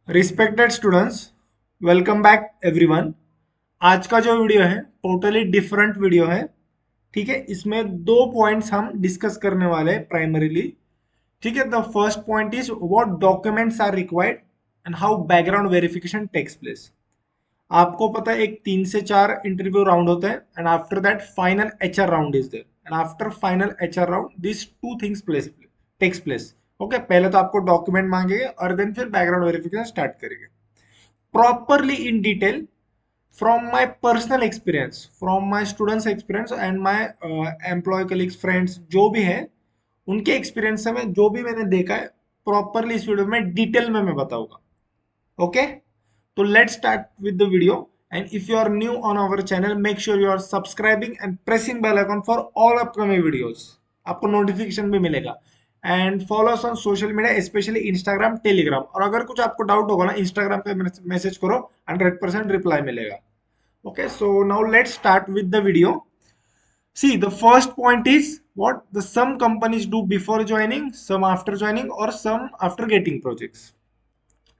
Respected students, welcome back everyone. आज का जो वीडियो है टोटली डिफरेंट वीडियो है। ठीक है, इसमें दो पॉइंट्स हम डिस्कस करने वाले हैं प्राइमरीली। ठीक है, the first point is what documents are required and how background verification takes place. आपको पता है एक 3 से 4 इंटरव्यू राउंड होता है and after that final HR round is there and after final HR round this two things place takes place. Okay, पहले तो आपको डॉक्यूमेंट मांगेंगे और देन फिर बैकग्राउंड वेरिफिकेशन स्टार्ट करेंगे properly in detail from my personal experience, from my students experience and my employee colleagues friends जो भी है उनके एक्सपीरियंस से मैं जो भी मैंने देखा है प्रॉपरली इस वीडियो में डिटेल में मैं बताऊंगा। ओके, तो let's start with the video. And if you are new on our channel make sure you are subscribing and pressing bell icon for all upcoming videos. आपको नोटिफिकेशन भी मिलेगा and follow us on social media specially Instagram Telegram. और अगर कुछ आपको doubt होगा ना Instagram पे मैसेज करो, 100% रिप्लाई मिलेगा। Okay, so now let's start with the video. See, the first point is what the some companies do before joining, some after joining, or some after getting projects.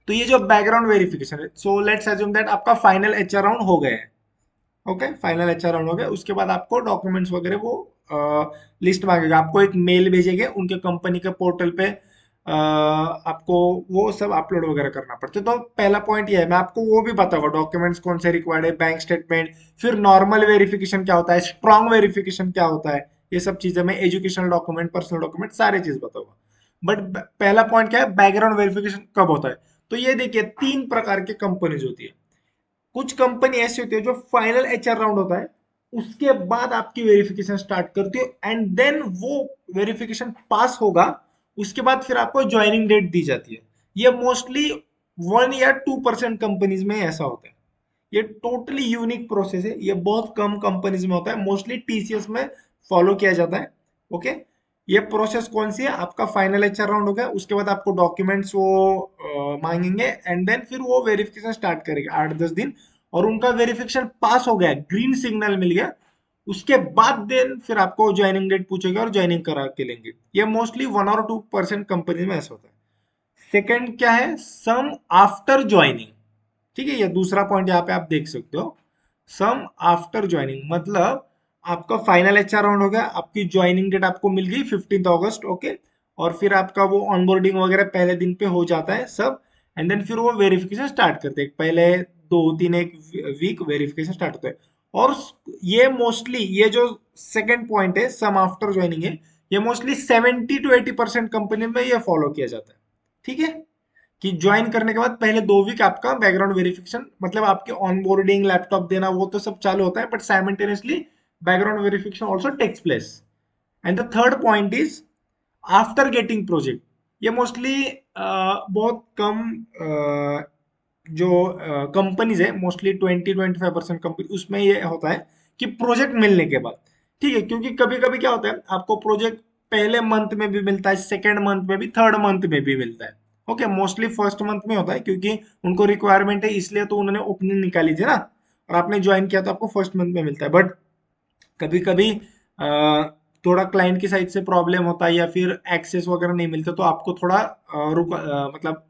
तो ये जो background verification है, so let's assume that आपका final HR round हो गया है। Okay, final HR round हो गया, उसके बाद आपको डॉक्यूमेंट्स वगैरह वो लिस्ट मांगेगा, आपको एक मेल भेजेंगे उनके कंपनी के पोर्टल पे। आपको वो सब अपलोड वगैरह करना पड़ता है। तो पहला पॉइंट ये है, मैं आपको वो भी बताऊंगा डॉक्यूमेंट्स कौन से रिक्वायर्ड है, बैंक स्टेटमेंट, फिर नॉर्मल वेरिफिकेशन क्या होता है, स्ट्रॉन्ग वेरिफिकेशन क्या होता है, ये सब चीजें मैं एजुकेशनल डॉक्यूमेंट, पर्सनल डॉक्यूमेंट सारे चीज बताऊंगा। बट पहला पॉइंट क्या है, बैकग्राउंड वेरिफिकेशन कब होता है। तो ये देखिए 3 प्रकार की कंपनीज होती है। कुछ कंपनी ऐसी होती है जो फाइनल एचआर राउंड होता है उसके बाद आपकी वेरिफिकेशन स्टार्ट करती है एंड देन वो वेरिफिकेशन पास होगा, उसके बाद फिर आपको ज्वाइनिंग डेट दी जाती है। ये मोस्टली 1 या 2% कंपनीज में ऐसा होता है। ये टोटली यूनिक प्रोसेस है, ये बहुत कम कंपनीज में होता है, मोस्टली टीसीएस में फॉलो किया जाता है। ओके, ये प्रोसेस कौन सी है, आपका फाइनल एचआर राउंड हो गया, उसके बाद आपको डॉक्यूमेंट्स वो मांगेंगे एंड देन फिर वो वेरिफिकेशन स्टार्ट करेंगे 8-10 दिन। और उनका वेरिफिकेशन पास हो गया, ग्रीन सिग्नल मिल गया, उसके बाद देन फिर आपको ज्वाइनिंग डेट पूछेगा और ज्वाइनिंग करा के लेंगे। ये मोस्टली 1 और 2% कंपनी में ऐसा होता है। सेकेंड क्या है, सम आफ्टर ज्वाइनिंग। ठीक है, ये दूसरा पॉइंट यहाँ पे आप देख सकते हो, सम आफ्टर ज्वाइनिंग मतलब आपका फाइनल एचआर राउंड हो गया, आपकी ज्वाइनिंग डेट आपको मिल गई 15 अगस्त। ओके, और फिर आपका वो ऑनबोर्डिंग वगैरह पहले दिन पे हो जाता है सब एंड देन फिर वो वेरिफिकेशन स्टार्ट करते हैं, पहले 2-3 एक वीक वेरिफिकेशन स्टार्ट होता है। और ये मोस्टली ये जो सेकेंड पॉइंट है सम आफ्टर ज्वाइनिंग है, ये मोस्टली 70 to 80% कंपनी में ये फॉलो किया जाता है। ठीक है, कि ज्वाइन करने के बाद पहले 2 वीक आपका बैकग्राउंड वेरिफिकेशन मतलब आपके ऑनबोर्डिंग लैपटॉप देना वो तो सब चालू होता है, but simultaneously background verification also takes place. And the third point is after getting project. ये मोस्टली बहुत कम जो कंपनीज है, मोस्टली 20-25% कंपनी, उसमें ये होता है कि प्रोजेक्ट मिलने के बाद। ठीक है, क्योंकि कभी कभी क्या होता है आपको प्रोजेक्ट पहले मंथ में भी मिलता है, सेकेंड मंथ में भी, थर्ड मंथ में भी मिलता है। ओके, मोस्टली फर्स्ट मंथ में होता है क्योंकि उनको रिक्वायरमेंट है, इसलिए तो उन्होंने ओपनिंग निकाली थी ना, और आपने ज्वाइन किया तो आपको फर्स्ट मंथ में मिलता है। बट कभी कभी थोड़ा क्लाइंट की साइड से प्रॉब्लम होता है या फिर एक्सेस वगैरह नहीं मिलता, तो आपको थोड़ा मतलब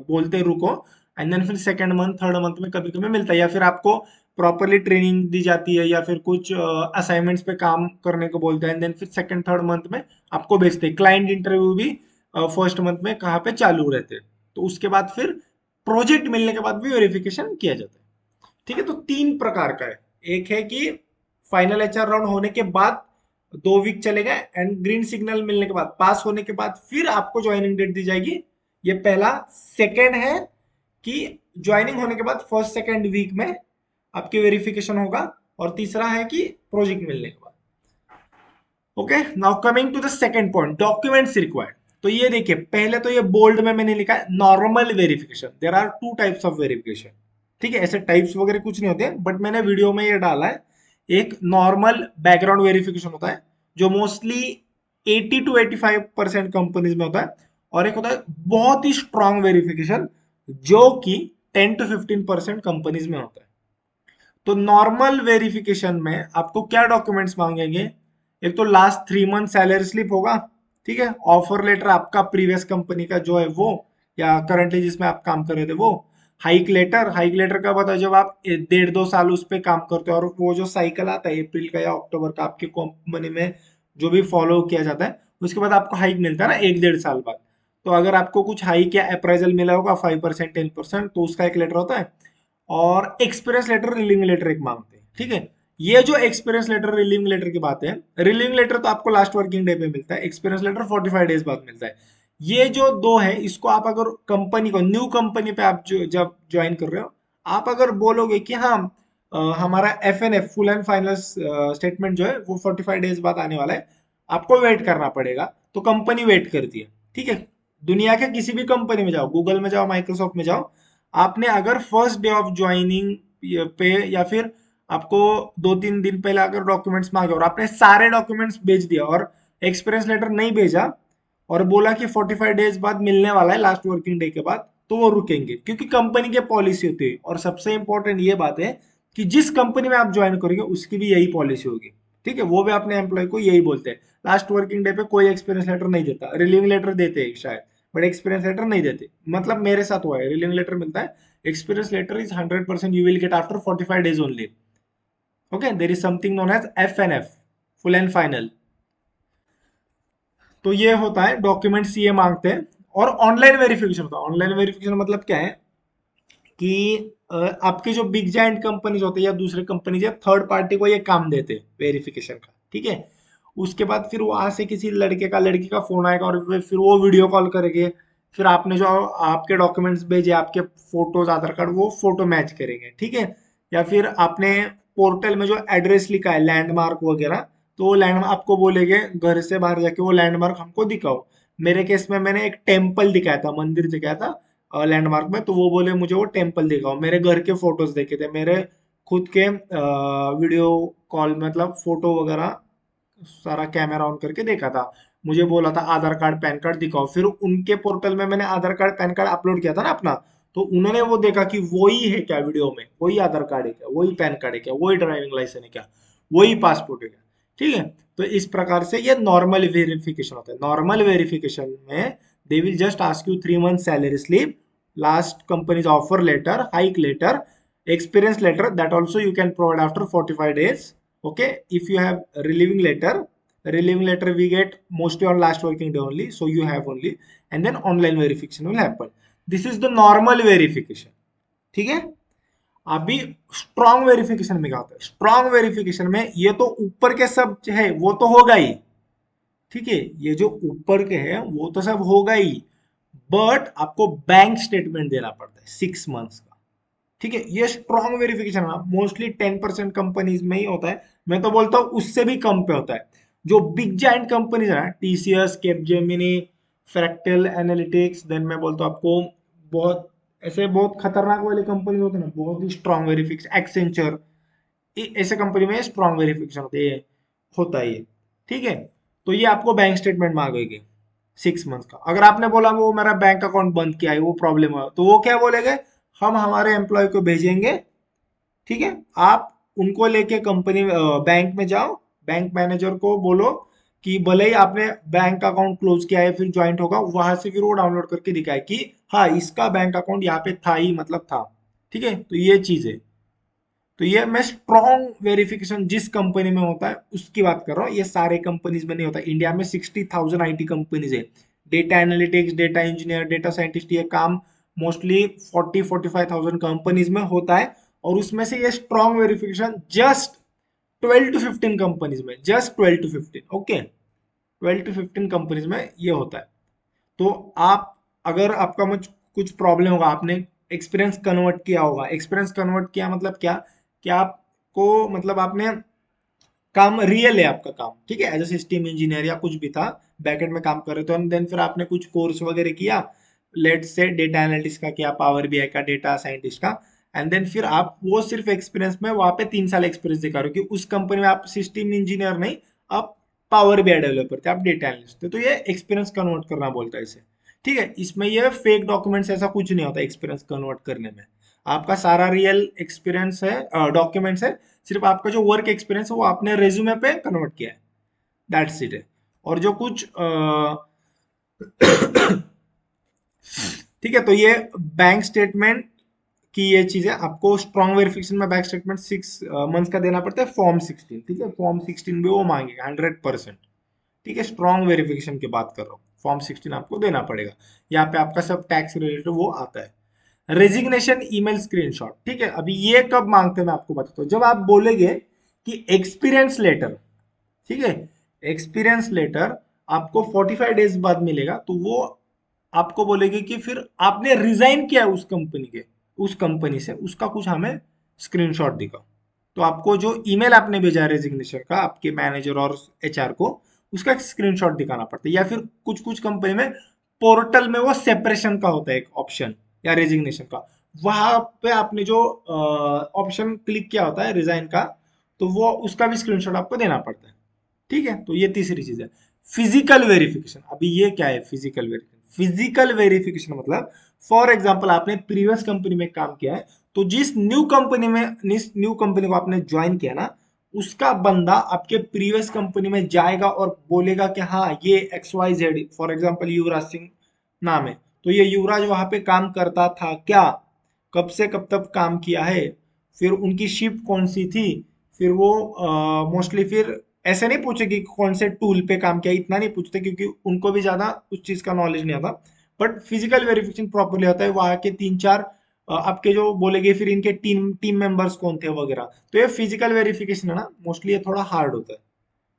बोलते रुको एंड देन फिर सेकंड मंथ थर्ड मंथ में कभी कभी मिलता है, या फिर आपको प्रॉपरली ट्रेनिंग दी जाती है या फिर कुछ असाइनमेंट्स पे काम करने को बोलते हैं एंड देन फिर सेकंड थर्ड मंथ में आपको भेजते हैं। क्लाइंट इंटरव्यू भी फर्स्ट मंथ में कहाँ पे चालू रहते हैं, तो उसके बाद फिर प्रोजेक्ट मिलने के बाद भी वेरिफिकेशन किया जाता है। ठीक है, तो 3 प्रकार का है। एक है कि फाइनल एचआर राउंड होने के बाद 2 वीक चले गए एंड ग्रीन सिग्नल मिलने के बाद पास होने के बाद फिर आपको ज्वाइनिंग डेट दी जाएगी, ये पहला। सेकेंड है कि ज्वाइनिंग होने के बाद फर्स्ट सेकेंड वीक में आपकी वेरिफिकेशन होगा, और तीसरा है कि प्रोजेक्ट मिलने के बाद। Okay, now coming to the second point, documents required. तो ये देखिए, पहले तो ये बोल्ड में मैंने लिखा है normal verification, there are 2 types of verification. ठीक है, ऐसे टाइप्स वगैरह कुछ नहीं होते, बट मैंने वीडियो में ये डाला है। एक नॉर्मल बैकग्राउंड वेरिफिकेशन होता है जो मोस्टली 80 to 85% कंपनीज में होता है, और एक होता है बहुत ही स्ट्रॉन्ग वेरिफिकेशन जो कि 10 to 15% कंपनीज में होता है। तो नॉर्मल वेरिफिकेशन में आपको क्या डॉक्यूमेंट्स मांगेंगे, एक तो लास्ट 3 मंथ सैलरी स्लिप होगा। ठीक है, ऑफर लेटर आपका प्रीवियस कंपनी का जो है वो, या करंटली जिसमें आप काम कर रहे थे वो। हाइक लेटर का बताओ जब आप 1.5-2 साल उस पर काम करते हो और वो जो साइकिल आता है अप्रैल का या अक्टूबर का आपकी कंपनी में जो भी फॉलो किया जाता है, उसके बाद आपको हाइक मिलता है ना 1-1.5 साल बाद। तो अगर आपको कुछ हाइक या अप्राइजल मिला होगा 5% 10%, तो उसका एक लेटर होता है। और एक्सपीरियंस लेटर रिलीविंग लेटर एक मांगते हैं, ठीक है। ये जो एक्सपीरियंस लेटर रिलीविंग लेटर की बात है, रिलीविंग लेटर तो आपको लास्ट वर्किंग डे पे मिलता है, एक्सपीरियंस लेटर 45 डेज बाद मिलता है। ये जो दो है इसको आप अगर कंपनी को, न्यू कंपनी पे आप जब ज्वाइन कर रहे हो, आप अगर बोलोगे कि हाँ हमारा FNF full and final statement जो है वो 45 डेज बाद आने वाला है, आपको वेट करना पड़ेगा, तो कंपनी वेट करती है, ठीक है। दुनिया के किसी भी कंपनी में जाओ, गूगल में जाओ, माइक्रोसॉफ्ट में जाओ, आपने अगर फर्स्ट डे ऑफ ज्वाइनिंग पे या फिर आपको 2-3 दिन पहले अगर डॉक्यूमेंट्स मांगे और आपने सारे डॉक्यूमेंट्स भेज दिया और एक्सपीरियंस लेटर नहीं भेजा और बोला कि 45 डेज बाद मिलने वाला है लास्ट वर्किंग डे के बाद, तो वो रुकेंगे, क्योंकि कंपनी की पॉलिसी होती है। और सबसे इंपॉर्टेंट ये बात है कि जिस कंपनी में आप ज्वाइन करोगे उसकी भी यही पॉलिसी होगी, ठीक है। वो भी अपने एम्प्लॉय को यही बोलते हैं, लास्ट वर्किंग डे पे कोई एक्सपीरियंस लेटर नहीं देता, रिलीविंग लेटर देते हैं शायद, बट एक्सपीरियंस लेटर नहीं देते। मतलब मेरे साथ हुआ है, रिलीविंग लेटर मिलता है, experience letter is 100% you will get after 45 days only. Okay, there is something known as FNF, full and final. तो ये होता है, डॉक्यूमेंट्स ये मांगते हैं। और ऑनलाइन वेरिफिकेशन होता है। ऑनलाइन वेरिफिकेशन मतलब क्या है कि आपके जो बिग जायंट कंपनीज होते हैं या दूसरे कंपनीज या थर्ड पार्टी को ये काम देते हैं वेरिफिकेशन का, ठीक है। उसके बाद फिर वहां से किसी लड़के का लड़की का फोन आएगा और फिर वो वीडियो कॉल करेंगे, फिर आपने जो आपके डॉक्यूमेंट्स भेजे, आपके फोटोज आधार कार्ड, वो फोटो मैच करेंगे, ठीक है। या फिर आपने पोर्टल में जो एड्रेस लिखा है लैंडमार्क वगैरह, तो वो लैंड आपको बोलेंगे घर से बाहर जाके वो लैंडमार्क हमको दिखाओ। मेरे केस में मैंने एक टेम्पल दिखाया था, मंदिर दिखाया था लैंडमार्क में, तो वो बोले मुझे वो टेम्पल दिखाओ। मेरे घर के फोटोज देखे थे, मेरे खुद के वीडियो कॉल मतलब फोटो वगैरह सारा कैमरा ऑन करके देखा था। मुझे बोला था आधार कार्ड पैन कार्ड दिखाओ, फिर उनके पोर्टल में मैंने आधार कार्ड पैन कार्ड अपलोड किया था ना अपना, तो उन्होंने वो देखा कि वही है क्या वीडियो में, वही आधार कार्ड है क्या, वही पैन कार्ड है क्या, वही ड्राइविंग लाइसेंस है क्या, वही पासपोर्ट है क्या, ठीक है। तो इस प्रकार से ये नॉर्मल वेरिफिकेशन होता है। नॉर्मल वेरिफिकेशन में they will just ask you 3 months salary slip, last company's offer letter, hike letter, experience letter that also you can provide after 45 days. Okay, if you have relieving letter we get mostly on last working day only, so you have only, and then online verification will happen. This is the normal verification, ठीक है। अभी strong verification में क्या होता है? Strong verification में ये तो ऊपर के सब है वो तो होगा ही, ठीक है, ये जो ऊपर के हैं वो तो सब होगा ही, बट आपको बैंक स्टेटमेंट देना पड़ता है 6 months का, ठीक है। ये स्ट्रॉन्ग वेरिफिकेशन है, मोस्टली 10% कंपनीज में ही होता है। मैं तो बोलता हूँ उससे भी कम पे होता है। जो बिग जाइंट कंपनीज है ना, TCS, Capgemini, Fractal Analytics, then मैं बोलता हूँ आपको बहुत ऐसे बहुत खतरनाक वाले कंपनीज होते हैं ना, बहुत ही स्ट्रॉन्ग वेरिफिकेशन, एक्सेंचर, ऐसे कंपनी में स्ट्रॉन्ग वेरिफिकेशन होता है ये, ठीक है। तो ये आपको बैंक स्टेटमेंट मांगेगी 6 months का। अगर आपने बोला वो मेरा बैंक अकाउंट बंद किया है, वो प्रॉब्लम है, तो वो क्या बोलेंगे, हम हमारे एम्प्लॉय को भेजेंगे, ठीक है। आप उनको लेके कंपनी बैंक में जाओ, बैंक मैनेजर को बोलो कि भले ही आपने बैंक अकाउंट क्लोज किया है फिर ज्वाइंट होगा, वहां से फिर वो डाउनलोड करके दिखाए कि हाँ इसका बैंक अकाउंट यहाँ पे था ही, मतलब था, ठीक है। तो ये चीज है। तो ये मैं स्ट्रॉन्ग वेरिफिकेशन जिस कंपनी में होता है उसकी बात कर रहा हूँ, ये सारे कंपनीज में नहीं होता। इंडिया में 60,000 IT कंपनीज है। Data analytics, data engineer, data scientist, ये काम मोस्टली 40-45,000 कंपनीज में होता है। और उसमें से ये strong verification just 12 to 15 companies में, just 12 to 15, okay, 12 to 15 companies में ये होता है। तो आप अगर आपका मुझ कुछ प्रॉब्लम होगा, आपने एक्सपीरियंस कन्वर्ट किया होगा, एक्सपीरियंस कन्वर्ट किया मतलब क्या, कि आपको मतलब आपने काम रियल है आपका काम, ठीक है, एज ए सिस्टम इंजीनियर या कुछ भी था, बैकएंड में काम कर रहे थे, और देन फिर आपने कुछ कोर्स वगैरह किया, लेट से डेटा एनालिटिक्स का किया, पावर BI का, डेटा साइंटिस्ट का, एंड देन फिर आप वो सिर्फ एक्सपीरियंस में वहां पे 3 साल एक्सपीरियंस दिखा रहे हो कि उस कंपनी में आप सिस्टम इंजीनियर नहीं, आप पावर BI डेवलपर थे, आप डेटा एनालिस्ट थे, तो ये एक्सपीरियंस कन्वर्ट करना बोलता है इसे, ठीक है। इसमें ये फेक डॉक्यूमेंट्स ऐसा कुछ नहीं होता एक्सपीरियंस कन्वर्ट करने में। आपका सारा रियल एक्सपीरियंस है, डॉक्यूमेंट्स है, सिर्फ आपका जो वर्क एक्सपीरियंस है वो आपने रेज्यूमे पे कन्वर्ट किया है, दैट्स इट है। और जो कुछ ठीक है, तो ये बैंक स्टेटमेंट की ये चीजें आपको स्ट्रॉन्ग वेरिफिकेशन में बैंक स्टेटमेंट 6 मंथ्स का देना पड़ता है, फॉर्म 16। ठीक है, फॉर्म 16 भी वो मांगेगा 100%। ठीक है, स्ट्रॉन्ग वेरिफिकेशन की बात कर रहा हूँ, फॉर्म 16 आपको देना पड़ेगा। यहाँ पे आपका सब टैक्स रिलेटेड वो आता है। रेजिग्नेशन ईमेल स्क्रीनशॉट, ठीक है, अभी ये कब मांगते हैं मैं आपको बताता हूँ। जब आप बोलेंगे कि एक्सपीरियंस लेटर, ठीक है, एक्सपीरियंस लेटर आपको 45 डेज बाद मिलेगा, तो वो आपको बोलेगी कि फिर आपने रिजाइन किया है उस कंपनी से, उसका कुछ हमें स्क्रीनशॉट दिखाओ। तो आपको जो ईमेल आपने भेजा है रेजिग्नेशन का आपके मैनेजर और एचआर को, उसका एक स्क्रीनशॉट दिखाना पड़ता है। या फिर कुछ कुछ कंपनी में पोर्टल में वो सेपरेशन का होता है एक ऑप्शन, या रेजिग्नेशन का, वहां पे आपने जो ऑप्शन क्लिक किया होता है रिजाइन का, तो वो उसका भी स्क्रीनशॉट आपको देना पड़ता है। ठीक है, तो ये तीसरी चीज है। फिजिकल वेरिफिकेशन, अभी ये क्या है फिजिकल वेरिफिकेशन? फिजिकल वेरिफिकेशन मतलब फॉर एग्जांपल आपने प्रीवियस कंपनी में काम किया है, तो जिस न्यू कंपनी को आपने ज्वाइन किया ना, उसका बंदा आपके प्रीवियस कंपनी में जाएगा और बोलेगा कि हाँ ये XYZ, for example Yuvraj Singh नाम है, तो ये युवराज वहां पे काम करता था क्या, कब से कब तक काम किया है, फिर उनकी शिफ्ट कौन सी थी, फिर वो मोस्टली फिर ऐसे नहीं पूछे कि कौन से टूल पे काम किया, इतना नहीं पूछते क्योंकि उनको भी ज्यादा उस चीज का नॉलेज नहीं आता। बट फिजिकल वेरिफिकेशन प्रॉपरली होता है, वहां के 3-4 आपके जो बोलेगे फिर इनके टीम टीम मेंबर्स कौन थे वगैरह। तो ये फिजिकल वेरिफिकेशन है ना, मोस्टली ये थोड़ा हार्ड होता है।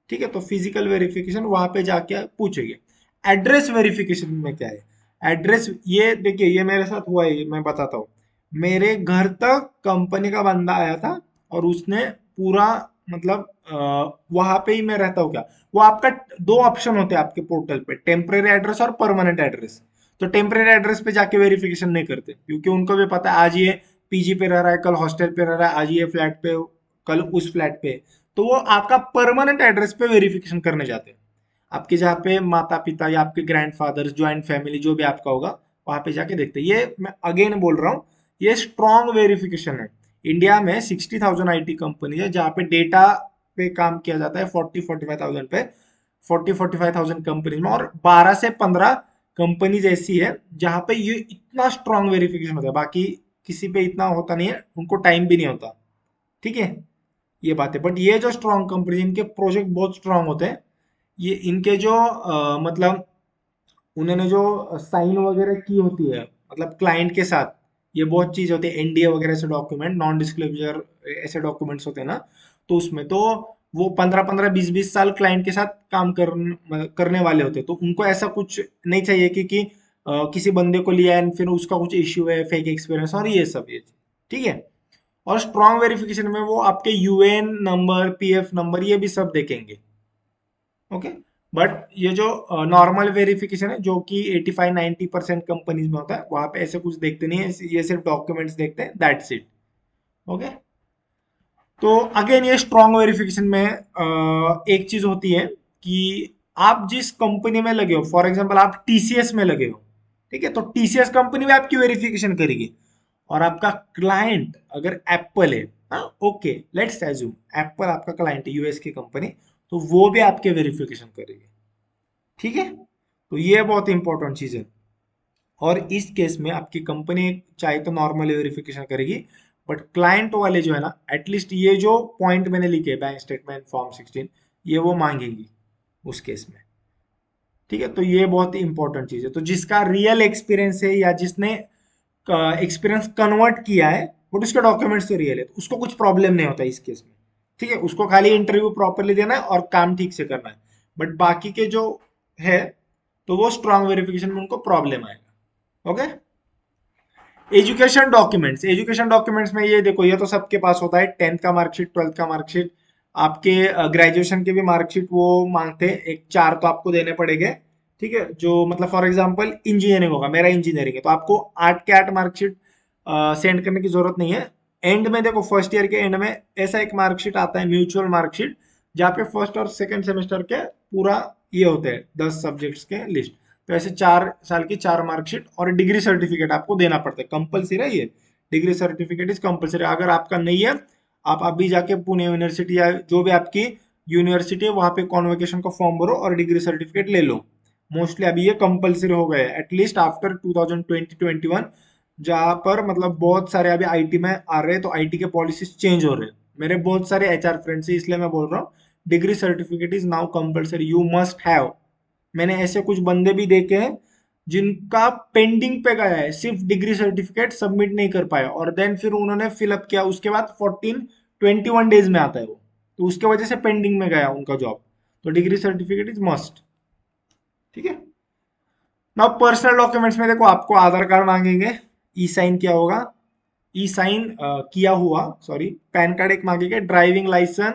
ठीक है, तो फिजिकल वेरिफिकेशन वहां पे जाके पूछेंगे। एड्रेस वेरिफिकेशन में क्या है? एड्रेस, ये देखिए ये मेरे साथ हुआ है, मैं बताता हूँ। मेरे घर तक कंपनी का बंदा आया था और उसने पूरा मतलब वहां पे ही मैं रहता हूँ क्या, वो आपका दो ऑप्शन होते हैं आपके पोर्टल पे, टेम्परेरी एड्रेस और परमानेंट एड्रेस। तो टेम्परेरी एड्रेस पे जाके वेरिफिकेशन नहीं करते क्योंकि उनको भी पता है आज ये पीजी पे रह रहा है, कल हॉस्टल पे रह रहा है, आज ये फ्लैट पे, कल उस फ्लैट पे। तो वो आपका परमानेंट एड्रेस पे वेरिफिकेशन करने जाते हैं, आपके जहाँ पे माता पिता या आपके ग्रैंडफादर्स, ज्वाइंट फैमिली जो भी आपका होगा, वहां पे जाके देखते हैं। ये मैं अगेन बोल रहा हूँ, ये स्ट्रॉन्ग वेरिफिकेशन है। इंडिया में 60,000 आईटी कंपनी है जहाँ पे डेटा पे काम किया जाता है, 40-45,000 पे, 40-45,000 कंपनी में, और 12 से 15 कंपनीज ऐसी है जहां पे ये इतना स्ट्रॉन्ग वेरिफिकेशन होता है, बाकी किसी पे इतना होता नहीं है, उनको टाइम भी नहीं होता। ठीक है, ये बात है। बट ये जो स्ट्रॉन्ग कंपनी, इनके प्रोजेक्ट बहुत स्ट्रॉन्ग होते हैं। ये इनके जो मतलब उन्होंने जो साइन वगैरह की होती है मतलब क्लाइंट के साथ, ये बहुत चीज होती है, एनडीए वगैरह से डॉक्यूमेंट, नॉन डिस्क्लोजर ऐसे डॉक्यूमेंट्स होते हैं ना, तो उसमें तो वो 15-15 20-20 साल क्लाइंट के साथ काम करने वाले होते हैं, तो उनको ऐसा कुछ नहीं चाहिए कि किसी बंदे को लिया है फिर उसका कुछ इश्यू है, फेक एक्सपीरियंस और ये सब ये। ठीक है, और स्ट्रॉन्ग वेरिफिकेशन में वो आपके यूएन नंबर, पीएफ नंबर, ये भी सब देखेंगे। ओके, बट ये जो नॉर्मल वेरिफिकेशन है जो कि 85-90% कंपनीज में होता है, वहां पे ऐसे कुछ देखते नहीं है, ये सिर्फ डॉक्यूमेंट्स देखते हैं, दैट्स इट। ओके, तो अगेन ये स्ट्रॉन्ग वेरिफिकेशन में एक चीज होती है कि आप जिस कंपनी में लगे हो, फॉर एग्जांपल आप टीसीएस में लगे हो, ठीक है, तो टीसीएस कंपनी में आपकी वेरिफिकेशन करेगी। और आपका क्लाइंट अगर एप्पल है, हाँ ओके, लेट्स एज्यूम एप्पल आपका क्लाइंट है, यूएस की कंपनी, तो वो भी आपके वेरिफिकेशन करेगी। ठीक है, तो ये बहुत इंपॉर्टेंट चीज है। और इस केस में आपकी कंपनी चाहे तो नॉर्मल वेरिफिकेशन करेगी, बट क्लाइंट वाले जो है ना, एटलीस्ट ये जो पॉइंट मैंने लिखे बैंक स्टेटमेंट फॉर्म 16, ये वो मांगेगी उस केस में। ठीक है, तो ये बहुत इंपॉर्टेंट चीज है। तो जिसका रियल एक्सपीरियंस है या जिसने एक्सपीरियंस कन्वर्ट किया है, बट उसके डॉक्यूमेंट्स तो रियल है, तो उसको कुछ प्रॉब्लम नहीं होता इस केस में। ठीक है, उसको खाली इंटरव्यू प्रॉपरली देना है और काम ठीक से करना है। बट बाकी के जो है, तो वो स्ट्रॉन्ग वेरिफिकेशन में उनको प्रॉब्लम आएगा। ओके, एजुकेशन डॉक्यूमेंट्स में ये देखो, ये तो सबके पास होता है, 10th का मार्कशीट, 12th का मार्कशीट, आपके ग्रेजुएशन के भी मार्कशीट वो मांगते हैं, एक 4 तो आपको देने पड़ेंगे। ठीक है, जो मतलब फॉर एग्जांपल इंजीनियरिंग होगा, मेरा इंजीनियरिंग है, तो आपको 8 के 8 मार्कशीट सेंड करने की जरूरत नहीं है। एंड में देखो, फर्स्ट ईयर के एंड में ऐसा एक मार्कशीट आता है, म्यूचुअल मार्कशीट, जहाँ पे फर्स्ट और सेकंड सेमेस्टर के पूरा ये होते हैं 10 सब्जेक्ट्स के लिस्ट। तो ऐसे 4 साल की 4 मार्कशीट और डिग्री सर्टिफिकेट आपको देना पड़ता है, कंपलसरी है ये। डिग्री सर्टिफिकेट इज कंपलसरी, अगर आपका नहीं है, आप अभी जाके पुणे यूनिवर्सिटी या जो भी आपकी यूनिवर्सिटी है वहां पे कॉन्वोकेशन का फॉर्म भरो और डिग्री सर्टिफिकेट ले लो। मोस्टली अभी ये कंपलसरी हो गए एटलीस्ट आफ्टर 2020-21, जहाँ पर मतलब बहुत सारे अभी आईटी में आ रहे हैं, तो आईटी के पॉलिसीज चेंज हो रहे हैं। मेरे बहुत सारे एचआर फ्रेंड्स हैं, इसलिए मैं बोल रहा हूँ degree certificate is now compulsory, you must have. मैंने ऐसे कुछ बंदे भी देखे हैं जिनका पेंडिंग पे गया है, सिर्फ डिग्री सर्टिफिकेट सबमिट नहीं कर पाया, और देन फिर उन्होंने फिलअप किया, उसके बाद 21 डेज में आता है वो, तो उसके वजह से पेंडिंग में गया उनका जॉब। तो डिग्री सर्टिफिकेट इज मस्ट। ठीक है। ना पर्सनल डॉक्यूमेंट्स में देखो आपको आधार कार्ड मांगेंगे, ई साइन किया होगा, ई साइन किया हुआ, सॉरी, पैन कार्ड एक मांगेंगे, ड्राइविंग लाइसेंस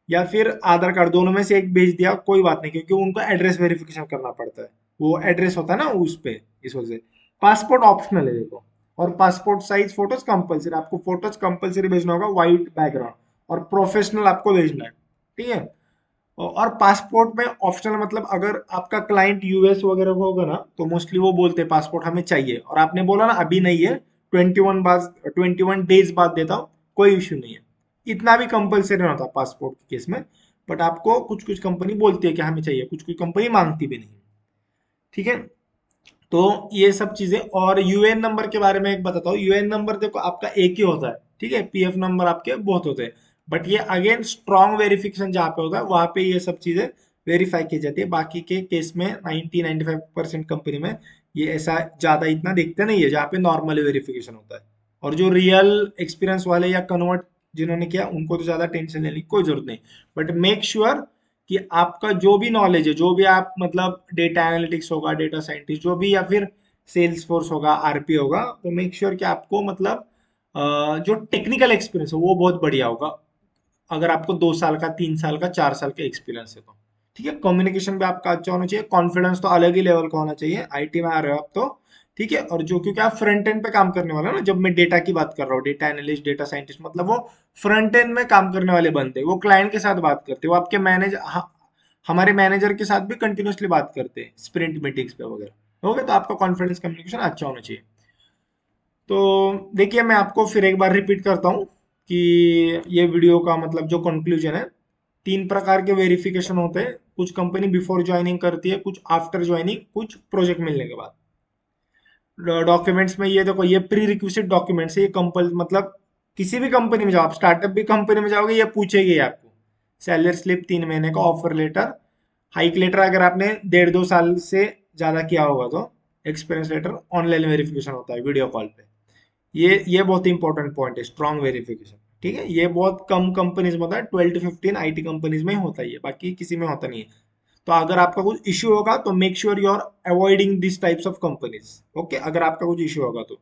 या फिर आधार कार्ड, दोनों में से एक भेज दिया कोई बात नहीं, क्योंकि उनको एड्रेस वेरिफिकेशन करना पड़ता है, वो एड्रेस होता है ना उस पे, इस वजह से। पासपोर्ट ऑप्शनल है देखो, और पासपोर्ट साइज फोटोज कंपलसरी, आपको फोटोज कंपलसरी भेजना होगा, व्हाइट बैकग्राउंड, और प्रोफेशनल आपको भेजना है। ठीक है। और पासपोर्ट में ऑप्शनल मतलब अगर आपका क्लाइंट यूएस वगैरह का होगा ना, तो मोस्टली वो बोलते हैं पासपोर्ट हमें चाहिए, और आपने बोला ना अभी नहीं है, 21 डेज बाद देता हूँ, कोई इश्यू नहीं है। इतना भी कंपलसरी नहीं होता पासपोर्ट के केस में, बट आपको कुछ कुछ कंपनी बोलती है कि हमें चाहिए, कुछ कुछ कंपनी मांगती भी नहीं। ठीक है। तो ये सब चीजें, और यूएन नंबर के बारे में एक बताता हूँ। यूएन नंबर देखो आपका एक ही होता है, ठीक है, पीएफ नंबर आपके बहुत होते हैं, बट ये अगेन स्ट्रॉन्ग वेरिफिकेशन जहाँ पे होता है वहां पे ये सब चीजें वेरीफाई की जाती है। बाकी के केस में 90-95% कंपनी में ये ऐसा ज्यादा इतना देखते नहीं है, जहाँ पे नॉर्मल वेरिफिकेशन होता है। और जो रियल एक्सपीरियंस वाले या कन्वर्ट जिन्होंने किया, उनको तो ज्यादा टेंशन लेने की कोई जरूरत नहीं, बट मेक श्योर कि आपका जो भी नॉलेज है, जो भी आप मतलब डेटा एनालिटिक्स होगा, डेटा साइंटिस्ट जो भी, या फिर सेल्स फोर्स होगा, आरपी होगा, तो मेक श्योर कि आपको मतलब जो टेक्निकल एक्सपीरियंस है वो बहुत बढ़िया होगा, अगर आपको 2 साल का, 3 साल का, 4 साल का एक्सपीरियंस है तो। ठीक है। कम्युनिकेशन भी आपका अच्छा होना चाहिए, कॉन्फिडेंस तो अलग ही लेवल का होना चाहिए, आईटी में आ रहे हो आप तो। ठीक है। और जो, क्योंकि आप फ्रंट एंड पे काम करने वाले हो ना, जब मैं डेटा की बात कर रहा हूँ, डेटा एनालिस्ट, डेटा साइंटिस्ट, मतलब वो फ्रंट एंड में काम करने वाले बंदे, वो क्लाइंट के साथ बात करते हैं, वो आपके मैनेजर, हमारे मैनेजर के साथ भी कंटिन्यूसली बात करते हैं स्प्रिंट मीटिंग्स पे वगैरह। हो गया, तो आपका कॉन्फिडेंस कम्युनिकेशन अच्छा होना चाहिए। तो देखिए मैं आपको फिर एक बार रिपीट करता हूँ कि ये वीडियो का मतलब जो कंक्लूजन है, 3 प्रकार के वेरिफिकेशन होते हैं, कुछ कंपनी बिफोर ज्वाइनिंग करती है, कुछ आफ्टर ज्वाइनिंग, कुछ प्रोजेक्ट मिलने के बाद। डॉक्यूमेंट्स में ये देखो, ये प्री रिक्विजिट डॉक्यूमेंट्स है, ये कंपल मतलब किसी भी कंपनी में जाओ, आप स्टार्टअप भी कंपनी में जाओगे, ये पूछेगी आपको सैलरी स्लिप, 3 महीने का ऑफर लेटर, हाइक लेटर अगर आपने 1.5-2 साल से ज्यादा किया होगा तो, एक्सपीरियंस लेटर, ऑनलाइन वेरिफिकेशन होता है वीडियो कॉल पे। ये बहुत इंपॉर्टेंट पॉइंट है, स्ट्रॉन्ग वेरिफिकेशन। ठीक है। ये बहुत कम कंपनीज में होता है, 12 to 15 आईटी कंपनीज में ही होता है ये, बाकी किसी में होता नहीं है। तो अगर आपका कुछ इश्यू होगा तो make sure you are avoiding this types of companies. Okay, अगर आपका कुछ इश्यू होगा तो।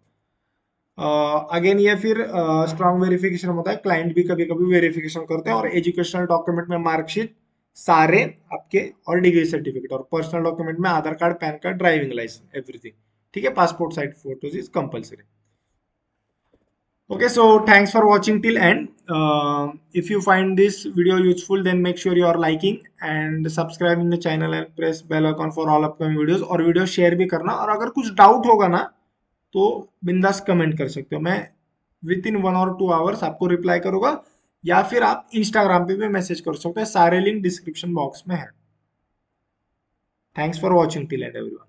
अगेन ये फिर स्ट्रॉन्ग वेरिफिकेशन होता है, क्लाइंट भी कभी कभी वेरिफिकेशन करते हैं, और एजुकेशनल डॉक्यूमेंट में मार्कशीट सारे आपके, और डिग्री सर्टिफिकेट, और पर्सनल डॉक्यूमेंट में Aadhaar card, PAN card, driving licence, everything. ठीक है। Passport size photos is compulsory. Okay, so thanks for watching till end. If you find this video useful, then make sure you are liking and subscribing the channel and press bell icon for all upcoming videos. और video share भी करना, और अगर कुछ doubt होगा ना तो बिंदास कमेंट कर सकते हो, मैं विद इन 1 or 2 आवर्स आपको रिप्लाई करूंगा, या फिर आप इंस्टाग्राम पे भी मैसेज कर सकते हो, सारे लिंक डिस्क्रिप्शन बॉक्स में है। Thanks for watching till and everyone.